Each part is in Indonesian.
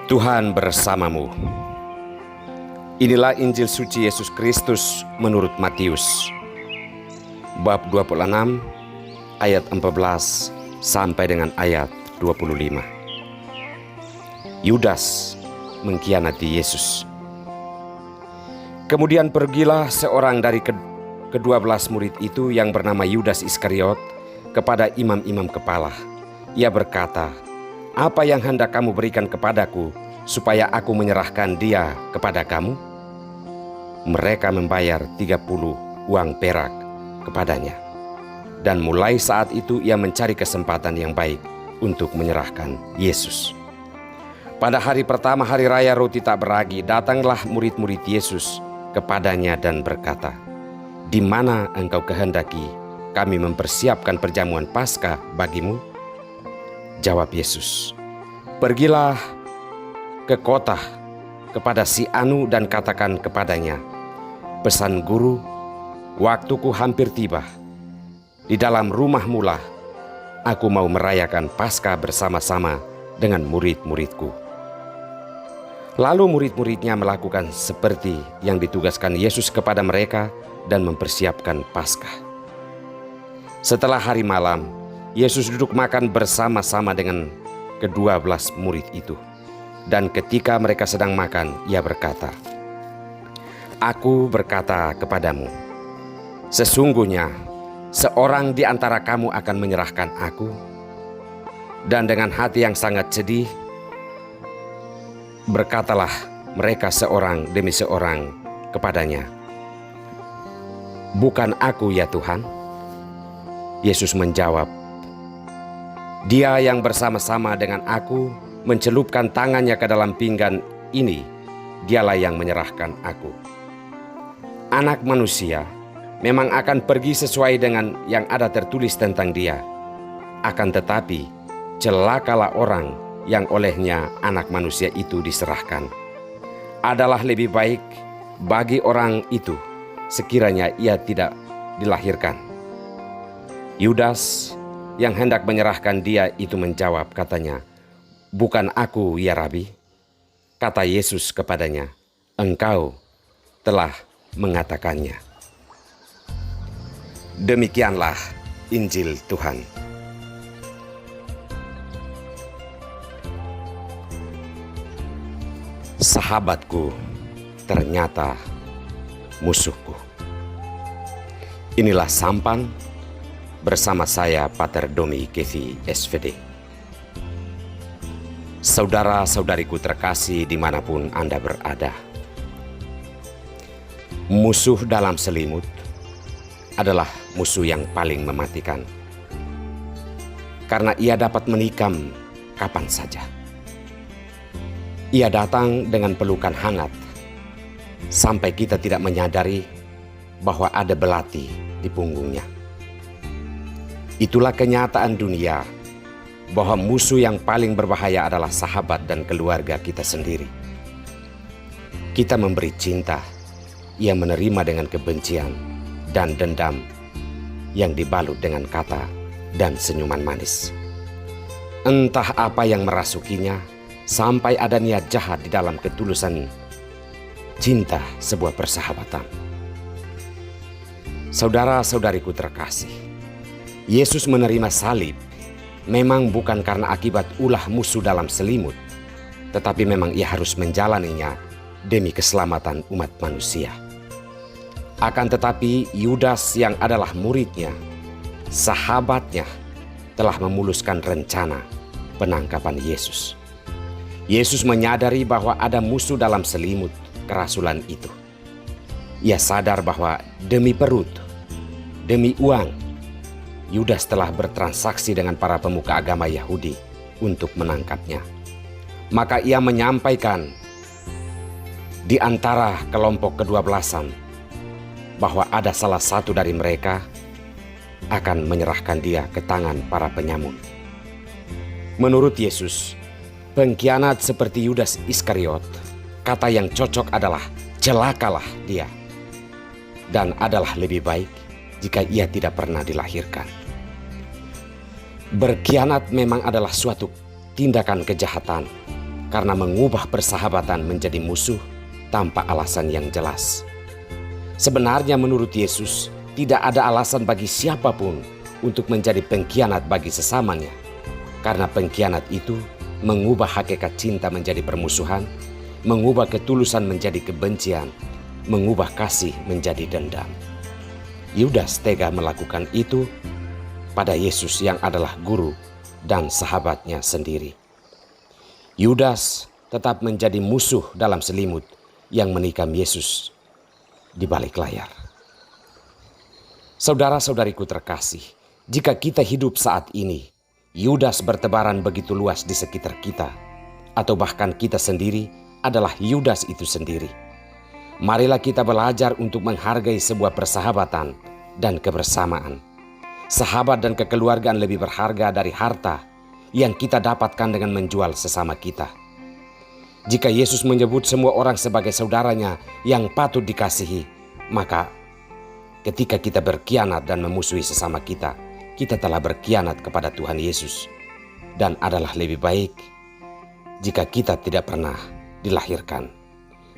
Tuhan bersamamu. Inilah Injil suci Yesus Kristus menurut Matius, bab 26 ayat 14 sampai dengan ayat 25. Yudas mengkhianati Yesus. Kemudian pergilah seorang dari ke-12 murid itu yang bernama Yudas Iskariot kepada imam-imam kepala. Ia berkata, "Apa yang hendak kamu berikan kepadaku supaya aku menyerahkan dia kepada kamu?" Mereka membayar 30 uang perak kepadanya. Dan mulai saat itu ia mencari kesempatan yang baik untuk menyerahkan Yesus. Pada hari pertama hari raya roti tak beragi, datanglah murid-murid Yesus kepadanya dan berkata, "Di mana engkau kehendaki kami mempersiapkan perjamuan Paskah bagimu?" Jawab Yesus, "Pergilah ke kota kepada si Anu dan katakan kepadanya, pesan guru, waktuku hampir tiba. Di dalam rumahmu lah aku mau merayakan Paskah bersama-sama dengan murid-muridku." Lalu murid-muridnya melakukan seperti yang ditugaskan Yesus kepada mereka dan mempersiapkan Paskah. Setelah hari malam, Yesus duduk makan bersama-sama dengan ke-12 murid itu. Dan ketika mereka sedang makan, ia berkata, "Aku berkata kepadamu, sesungguhnya seorang di antara kamu akan menyerahkan aku." Dan dengan hati yang sangat sedih, berkatalah mereka seorang demi seorang kepadanya, "Bukan aku ya Tuhan?" Yesus menjawab, "Dia yang bersama-sama dengan aku mencelupkan tangannya ke dalam pinggan ini, dialah yang menyerahkan aku. Anak manusia memang akan pergi sesuai dengan yang ada tertulis tentang dia. Akan tetapi celakalah orang yang olehnya anak manusia itu diserahkan. Adalah lebih baik bagi orang itu sekiranya ia tidak dilahirkan." Yudas yang hendak menyerahkan dia itu menjawab, katanya, "Bukan aku ya Rabi." Kata Yesus kepadanya, "Engkau telah mengatakannya." Demikianlah Injil Tuhan. Sahabatku ternyata musuhku. Inilah sampan bersama saya, Pater Domi Kevi SVD. Saudara-saudariku terkasih dimanapun Anda berada, musuh dalam selimut adalah musuh yang paling mematikan, karena ia dapat menikam kapan saja. Ia datang dengan pelukan hangat sampai kita tidak menyadari bahwa ada belati di punggungnya. Itulah kenyataan dunia, bahwa musuh yang paling berbahaya adalah sahabat dan keluarga kita sendiri. Kita memberi cinta, ia menerima dengan kebencian dan dendam yang dibalut dengan kata dan senyuman manis. Entah apa yang merasukinya, sampai ada niat jahat di dalam ketulusan cinta sebuah persahabatan. Saudara-saudariku terkasih, Yesus menerima salib memang bukan karena akibat ulah musuh dalam selimut, tetapi memang ia harus menjalaninya demi keselamatan umat manusia. Akan tetapi Yudas yang adalah muridnya, sahabatnya, telah memuluskan rencana penangkapan Yesus. Yesus menyadari bahwa ada musuh dalam selimut kerasulan itu. Ia sadar bahwa demi perut, demi uang, Yudas telah bertransaksi dengan para pemuka agama Yahudi untuk menangkapnya. Maka ia menyampaikan di antara kelompok ke-12 bahwa ada salah satu dari mereka akan menyerahkan dia ke tangan para penyamun. Menurut Yesus, pengkhianat seperti Yudas Iskariot, kata yang cocok adalah celakalah dia, dan adalah lebih baik jika ia tidak pernah dilahirkan. Berkhianat memang adalah suatu tindakan kejahatan karena mengubah persahabatan menjadi musuh tanpa alasan yang jelas. Sebenarnya menurut Yesus, tidak ada alasan bagi siapapun untuk menjadi pengkhianat bagi sesamanya, karena pengkhianat itu mengubah hakikat cinta menjadi permusuhan, mengubah ketulusan menjadi kebencian, mengubah kasih menjadi dendam. Yudas tega melakukan itu pada Yesus yang adalah guru dan sahabatnya sendiri. Yudas tetap menjadi musuh dalam selimut yang menikam Yesus di balik layar. Saudara-saudariku terkasih, jika kita hidup saat ini, Yudas bertebaran begitu luas di sekitar kita, atau bahkan kita sendiri adalah Yudas itu sendiri. Marilah kita belajar untuk menghargai sebuah persahabatan dan kebersamaan. Sahabat dan kekeluargaan lebih berharga dari harta yang kita dapatkan dengan menjual sesama kita. Jika Yesus menyebut semua orang sebagai saudaranya yang patut dikasihi, maka ketika kita berkhianat dan memusuhi sesama kita, kita telah berkhianat kepada Tuhan Yesus. Dan adalah lebih baik jika kita tidak pernah dilahirkan.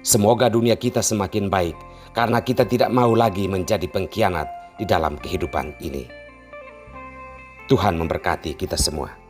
Semoga dunia kita semakin baik karena kita tidak mau lagi menjadi pengkhianat di dalam kehidupan ini. Tuhan memberkati kita semua.